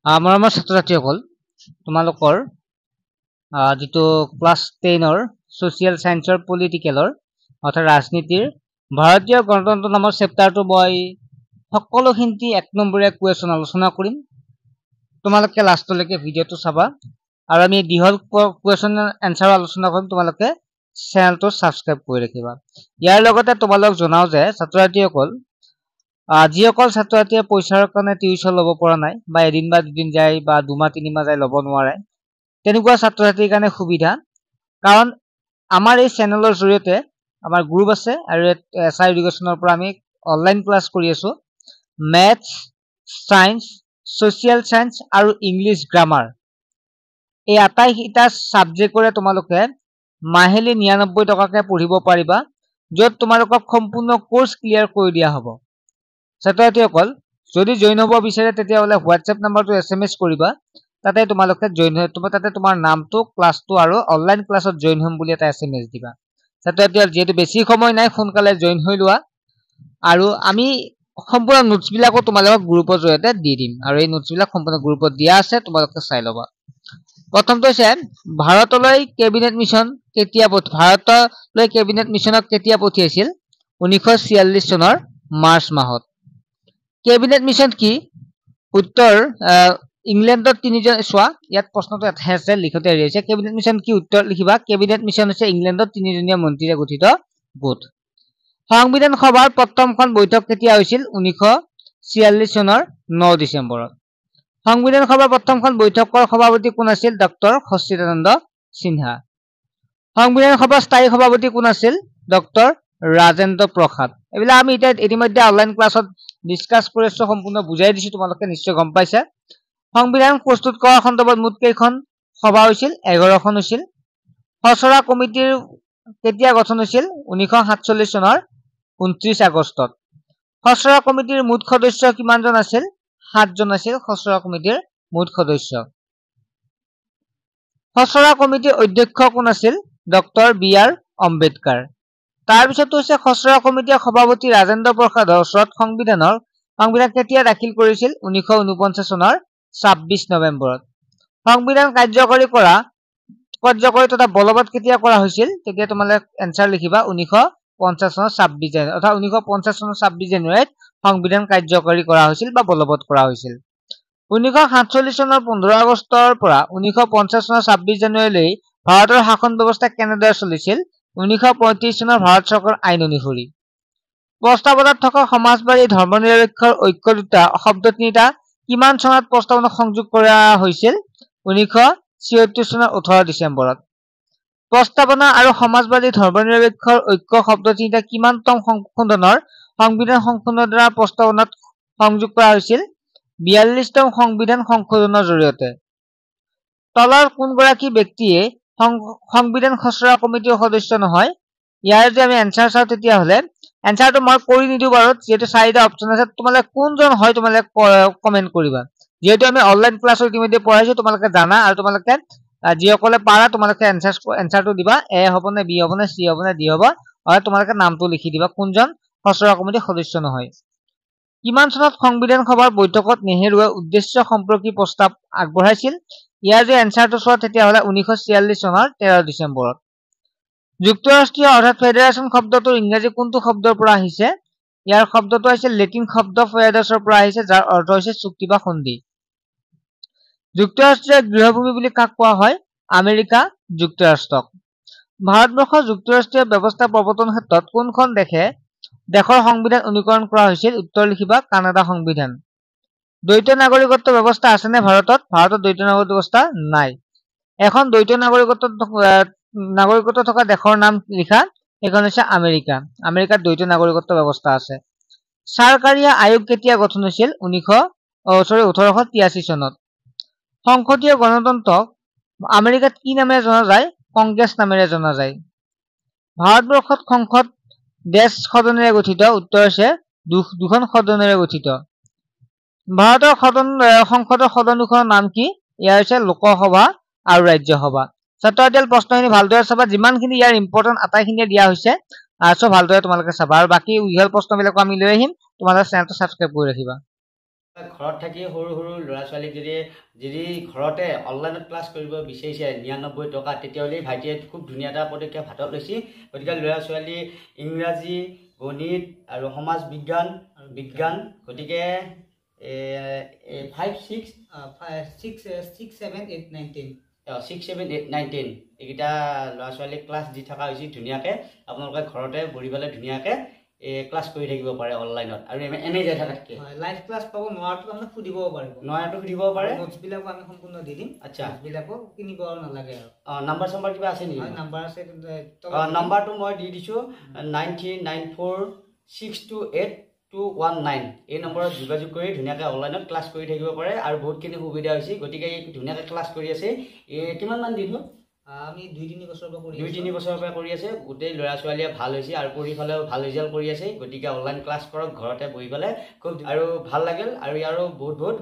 মৰমৰ ছাত্ৰ-ছাত্ৰীসকল, তোমালোকৰ যেটো ক্লাছ 10 সোশিয়েল সায়েন্সৰ পলিটিকেলৰ অৰ্থাৎ ৰাজনীতিৰ ভাৰতীয় গণতন্ত্ৰ নামৰ চেপ্টাৰটো মই সকলোখিনি এক নম্বৰীয়া কুৱেশ্যন আলোচনা কৰিম। তোমালোকে লাষ্টলৈকে ভিডিঅ'টো চাবা আৰু আমি দীঘল কুৱেশ্যন এনসাৰ আলোচনা কৰিম। তোমালোকে চেনেলটো সাবস্ক্ৰাইব কৰি ৰাখিবা। ইয়াৰ লগতে তোমালোক জনাও যে ছাত্ৰ-ছাত্ৰীসকল যিসকল ছাত্ৰ-ছাত্ৰীয়ে পইচাৰ কাৰণে টিউচন ল'ব পৰা নাই বা এদিন বা দুদিন যায় বা দুমাহ তিনিমাহ যায় ল'ব নোৱাৰে, তেনেকুৱা ছাত্ৰ-ছাত্ৰীৰ কাৰণে সুবিধা। কাৰণ আমাৰ এই চেনেলৰ জৰিয়তে আমাৰ গ্ৰুপ আছে আৰু এছআই এডুকেশ্যনৰ পৰা আমি অনলাইন ক্লাছ কৰি আছো। মেথছ, সায়েন্স, সোশিয়েল সায়েন্স আৰু ইংলিছ গ্ৰামাৰ এই আটাইকেইটা সাবজেক্টৰে তোমালোকে মাহিলী 99 টকাকে পঢ়িব পাৰিবা, য'ত তোমালোকক সম্পূৰ্ণ কোৰ্স ক্লিয়াৰ কৰি দিয়া হ'ব। ছাত্ৰ-ছাত্ৰীসকল যদি জইন হ'ব বিচাৰে তেতিয়াহ'লে হোৱাটছএপ নম্বৰটো SMS কৰিবা। তাতে তোমালোকে জইন হৈ তাতে তোমাৰ নামটো, ক্লাছটো আৰু অনলাইন ক্লাছত জইন হ'ম বুলি এটা SMS দিবা। ছাত্ৰ-ছাত্ৰীসকল যেহেতু বেছি সময় নাই, সোনকালে জইন হৈ লোৱা আৰু আমি সম্পূৰ্ণ নোটছ বিলাকো তোমালোকক গ্ৰুপৰ জৰিয়তে দি দিম আৰু এই নোটছ বিলাক সম্পূৰ্ণ গ্ৰুপত দিয়া আছে, তোমালোকে চাই ল'বা। প্ৰথমটো হৈছে ভাৰতলৈ কেবিনেট মিছন ভাৰতলৈ কেবিনেট মিছনক কেতিয়া পঠিয়াইছিল? 1946 চনৰ মাৰ্চ মাহত। কেবিনেট মিছন কি? উত্তৰ ইংলেণ্ডত তিনিজন চোৱা, ইয়াত প্ৰশ্নটো এটাহে আছে, লিখতে এৰি আছে। কেবিনেট মিছন কি? উত্তৰ লিখিবা। কেবিনেট মিছন হৈছে ইংলেণ্ডত তিনিজনীয়া মন্ত্ৰীৰে গঠিত গোট। সংবিধান সভাৰ প্ৰথমখন বৈঠক কেতিয়া হৈছিল? 1946 চনৰ 9 ডিচেম্বৰত। সংবিধান সভাৰ প্ৰথমখন বৈঠকৰ সভাপতি কোন আছিল? ডক্টৰ সচ্চিদানন্দ সিনহা। সংবিধান সভাৰ স্থায়ী সভাপতি কোন আছিল? ডক্টৰ ৰাজেন্দ্ৰ প্ৰসাদ। এইবিলাক আমি এতিয়া ইতিমধ্যে অনলাইন ক্লাছত ডিসকাস কৰিছো, সম্পূৰ্ণ বুজাই দিছো, তোমালোকে নিশ্চয় গম পাইছা। সংবিধান প্ৰস্তুত কৰাৰ সন্দৰ্ভত মুঠ কেইখন সভা হৈছিল? 11খন হৈছিল। খচৰা কমিটিৰ কেতিয়া গঠন হৈছিল? 1947 চনৰ 29 আগষ্টত। খচৰা কমিটিৰ মুঠ সদস্য কিমানজন আছিল? 7 জন আছিল খচৰা কমিটিৰ মুঠ সদস্য। খচৰা কমিটিৰ অধ্যক্ষ কোন আছিল? Doctor BR Ambedkar. তাৰপিছত হৈছে খচৰা কমিটিৰ সভাপতি ৰাজেন্দ্ৰ প্ৰসাদৰ ওচৰত সংবিধান কেতিয়া দাখিল কৰিছিল? 1949 চনৰ 26 নৱেম্বৰত। সংবিধান কাৰ্যকৰী তথা বলবৎ কেতিয়া কৰা হৈছিল? তেতিয়া তোমালোকে এনসাৰ লিখিবা 1950 চনৰ 26 জানুৱাৰী, অৰ্থাৎ 1950 চনৰ 26 জানুৱাৰীত সংবিধান কাৰ্যকৰী কৰা হৈছিল বা বলবৎ কৰা হৈছিল। 1947 চনৰ 15 আগষ্টৰ পৰা 1950 চনৰ 26 জানুৱাৰীলৈ ভাৰতৰ শাসন ব্যৱস্থা কেনেদৰে চলিছিল? 1935 চনৰ ভাৰত চৰকাৰ আইন অনুসৰি। প্ৰস্তাৱনাত থকা সমাজবাদী ধৰ্মনিৰপেক্ষৰ ঐক্য দুটা শব্দ তিনিটা কিমান চনত প্ৰস্তাৱনাত সংযোগ কৰা হৈছিল? 1976 চনৰ 18 ডিচেম্বৰত। প্ৰস্তাৱনা আৰু সমাজবাদী ধৰ্মনিৰপেক্ষৰ ঐক্য শব্দ তিনিটা কিমানতম সংশোধনৰ সংবিধান সংশোধনৰ দ্বাৰা প্ৰস্তাৱনাত সংযোগ কৰা হৈছিল? 42তম সংবিধান সংশোধনৰ জৰিয়তে। তলৰ কোনগৰাকী ব্যক্তিয়ে সংবিধান খচৰা কমিটিৰ সদস্য নহয়? ইয়াৰ যদি আমি এনসাৰ চাওঁ তেতিয়াহ'লে এনসাৰটো মই কৰি নিদিওঁ বাৰু, যিহেতু 4টা অপচন আছে, তোমালোকে কোনজন হয় তোমালোকে কমেন্ট কৰিবা। যেহেতু আমি অনলাইন ক্লাছত ইতিমধ্যে পঢ়াইছো, তোমালোকে জানা আৰু তোমালোকে যিসকলে পাৰা তোমালোকে এনসাৰটো দিবা। এ হ'ব নে, বি হ'ব নে, চি হ'ব নে, ডি হ'ব, আৰু তোমালোকে নামটো লিখি দিবা কোনজন খচৰা কমিটিৰ সদস্য নহয়। কিমান চনত সংবিধান সভাৰ বৈঠকত নেহেৰুৱে উদ্দেশ্য সম্পৰ্কী প্ৰস্তাৱ আগবঢ়াইছিল? ইয়াৰ যদি এনসাৰটো চোৱা তেতিয়াহ'লে 1946 চনৰ 13 ডিচেম্বৰত। যুক্তৰাষ্ট্ৰীয় অৰ্থাৎ ফেডাৰেচন শব্দটোৰ ইংৰাজী কোনটো শব্দৰ পৰা আহিছে? ইয়াৰ শব্দটো হৈছে লেটিন শব্দ ফেডাৰেছৰ পৰা আহিছে, যাৰ অৰ্থ হৈছে চুক্তি বা সন্ধি। যুক্তৰাষ্ট্ৰীয় গৃহভূমি বুলি কাক কোৱা হয়? আমেৰিকা যুক্তৰাষ্ট্ৰক। ভাৰতবৰ্ষৰ যুক্তৰাষ্ট্ৰীয় ব্যৱস্থা প্ৰৱৰ্তন ক্ষেত্ৰত কোনখন দেশৰ সংবিধান অনুকৰণ কৰা হৈছিল? উত্তৰ লিখিবা কানাডা সংবিধান। দ্বৈত নাগৰিকত্ব ব্যৱস্থা আছেনে ভাৰতত? ভাৰতত দ্বৈত নাগৰিকত্ব ব্যৱস্থা নাই। এখন দ্বৈত নাগৰিকত্ব থকা দেশৰ নাম লিখা, এখন হৈছে আমেৰিকা। আমেৰিকাত দ্বৈত নাগৰিকত্ব ব্যৱস্থা আছে। চৰকাৰীয়া আয়োগ কেতিয়া গঠন হৈছিল? 1883 চনত। সংসদীয় গণতন্ত্ৰক আমেৰিকাত কি নামেৰে জনা যায়? কংগ্ৰেছ নামেৰে জনা যায়। ভাৰতবৰ্ষত সংসদ দেশ সদনেৰে গঠিত? উত্তৰ হৈছে দুখন সদনেৰে গঠিত। ভাৰতৰ সংসদৰ সদন দুখনৰ নাম কি? ইয়াৰ হৈছে লোকসভা আৰু ৰাজ্যসভা। ছাত্ৰ-ছাত্ৰীসকল প্ৰশ্নখিনি ভালদৰে চাবা, যিমানখিনি ইয়াৰ ইম্পৰ্টেণ্ট আটাইখিনিয়ে দিয়া হৈছে, ভালদৰে তোমালোকে চাবা আৰু বাকী ইহল প্ৰশ্নবিলাকো আমি লৈ আহিম। তোমালোকে চেনেলটো সাবস্ক্ৰাইব কৰি ৰাখিবা। ঘৰত থাকি সৰু সৰু ল'ৰা ছোৱালীক যদি ঘৰতে অনলাইনত ক্লাছ কৰিব বিচাৰিছে 99 টকা তেতিয়াহ'লে ভাইটিয়ে খুব ধুনীয়া এটা পদক্ষেপ হাতত লৈছে গতিকে ল'ৰা ছোৱালী ইংৰাজী গণিত আৰু সমাজ বিজ্ঞান গতিকে 5 6 7 8 9 10 6 7 8 9 10 এইকেইটা ল'ৰা ছোৱালীক ক্লাছ দি থকা হৈছে ধুনীয়াকৈ আপোনালোকে ঘৰতে বহি পেলাই ধুনীয়াকৈ ক্লাছ কৰি থাকিব পাৰে অনলাইনত আৰু এনেই যাই থাকাতকৈ লাইভ ক্লাছ পাব নোৱাৰাটো আমি সুধিব পাৰিব নোটছবিলাকো আমি সম্পূৰ্ণ দি দিম আচ্ছা নোটছবিলাকো কিনিব নালাগে আৰু নাম্বাৰ চাম্বাৰ কিবা আছে নেকি নাম্বাৰ আছে নাম্বাৰটো মই দি দিছোঁ 9394628219 এই নম্বৰত যোগাযোগ কৰি ধুনীয়াকৈ অনলাইনত ক্লাছ কৰি থাকিব পাৰে আৰু বহুতখিনি সুবিধা হৈছে গতিকে এই ধুনীয়াকৈ ক্লাছ কৰি আছে কিমানমান দিন হ'ল আমি 2-3 বছৰৰ পৰা কৰি আছে গোটেই ল'ৰা ছোৱালীয়ে ভাল হৈছে আৰু পৰীক্ষালেও ভাল ৰিজাল্ট কৰি আছে গতিকে অনলাইন ক্লাছ কৰক ঘৰতে বহি পেলাই খুব আৰু ভাল লাগিল আৰু ইয়াৰো বহুত